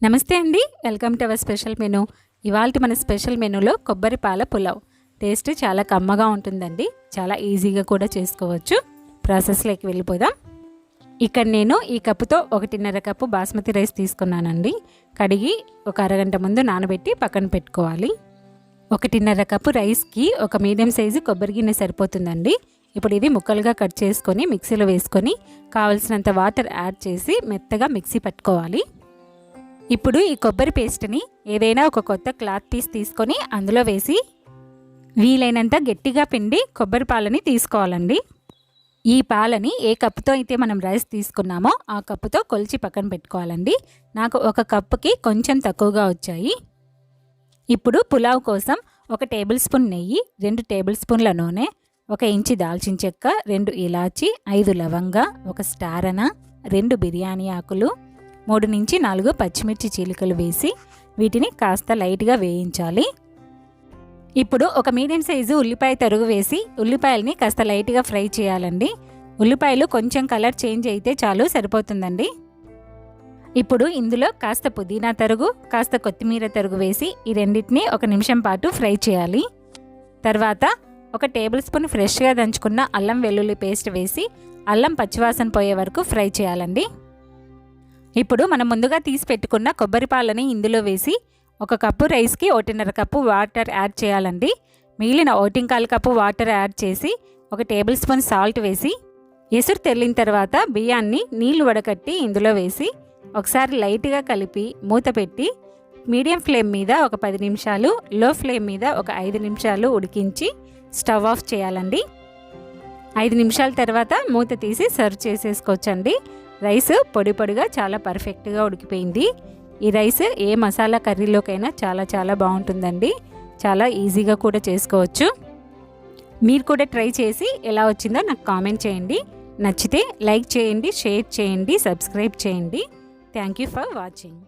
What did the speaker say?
నమస్తే అండి, welcome to our special menu. ఇవాళ మన స్పెషల్ మెనూలో కొబ్బరి పాల పులావ్. టేస్ట్ చాలా కమ్మగా ఉంటుందండి, చాలా ఈజీగా కూడా చేసుకోవచ్చు. ప్రాసెస్లోకి వెళ్ళిపోదాం. ఇక్కడ నేను ఈ కప్పుతో 1.5 కప్పు బాస్మతి రైస్ తీసుకున్నానండి. కడిగి ఒక అరగంట ముందు నానబెట్టి పక్కన పెట్టుకోవాలి. 1.5 కప్పు రైస్కి ఒక మీడియం సైజు కొబ్బరి గిన్నె సరిపోతుందండి. ఇప్పుడు ఇది ముక్కలుగా కట్ చేసుకొని మిక్సీలో వేసుకొని కావలసినంత వాటర్ యాడ్ చేసి మెత్తగా మిక్సీ పట్టుకోవాలి. ఇప్పుడు ఈ కొబ్బరి పేస్ట్ని ఏదైనా ఒక కొత్త క్లాత్ పీస్ తీసుకొని అందులో వేసి వీలైనంత గట్టిగా పిండి కొబ్బరి పాలని తీసుకోవాలండి. ఈ పాలని ఏ కప్పుతో అయితే మనం రైస్ తీసుకున్నామో ఆ కప్పుతో కొలిచి పక్కన పెట్టుకోవాలండి. నాకు 1 కప్పుకి కొంచెం తక్కువగా వచ్చాయి. ఇప్పుడు పులావ్ కోసం 1 టేబుల్ స్పూన్ నెయ్యి, 2 టేబుల్ స్పూన్ల నూనె, 1 ఇంచు దాల్చిన చెక్క, 2 ఇలాచి, 5 లవంగ, 1 స్టారనా, 2 బిర్యానీ ఆకులు, 3 నుంచి 4 పచ్చిమిర్చి చీలికలు వేసి వీటిని కాస్త లైట్గా వేయించాలి. ఇప్పుడు ఒక మీడియం సైజు ఉల్లిపాయ తరుగు వేసి ఉల్లిపాయలని కాస్త లైట్గా ఫ్రై చేయాలండి. ఉల్లిపాయలు కొంచెం కలర్ చేంజ్ అయితే చాలు, సరిపోతుందండి. ఇప్పుడు ఇందులో కాస్త పుదీనా తరుగు, కాస్త కొత్తిమీర తరుగు వేసి ఈ రెండింటిని 1 నిమిషం పాటు ఫ్రై చేయాలి. తర్వాత 1 టేబుల్ స్పూన్ ఫ్రెష్గా దంచుకున్న అల్లం వెల్లుల్లి పేస్ట్ వేసి అల్లం పచ్చివాసన పోయే వరకు ఫ్రై చేయాలండి. ఇప్పుడు మనం ముందుగా తీసి పెట్టుకున్న కొబ్బరి పాలని ఇందులో వేసి 1 కప్పు రైస్కి 1.5 కప్పు వాటర్ యాడ్ చేయాలండి. మిగిలిన 1.25 కప్పు వాటర్ యాడ్ చేసి 1 టేబుల్ స్పూన్ సాల్ట్ వేసి ఎసురు తెల్లిన తర్వాత బియ్యాన్ని నీళ్లు వడకట్టి ఇందులో వేసి ఒకసారి లైట్గా కలిపి మూత పెట్టి మీడియం ఫ్లేమ్ మీద ఒక 10 నిమిషాలు, లో ఫ్లేమ్ మీద ఒక 5 నిమిషాలు ఉడికించి స్టవ్ ఆఫ్ చేయాలండి. 5 నిమిషాల తర్వాత మూత తీసి సర్వ్ చేసేసుకోవచ్చండి. రైస్ పొడి పొడిగా చాలా పర్ఫెక్ట్గా ఉడికిపోయింది. ఈ రైస్ ఏ మసాలా కర్రీలోకైనా చాలా బాగుంటుందండి. చాలా ఈజీగా కూడా చేసుకోవచ్చు. మీరు కూడా ట్రై చేసి ఎలా వచ్చిందో నాకు కామెంట్ చేయండి. నచ్చితే లైక్ చేయండి, షేర్ చేయండి, సబ్స్క్రైబ్ చేయండి. Thank you for watching.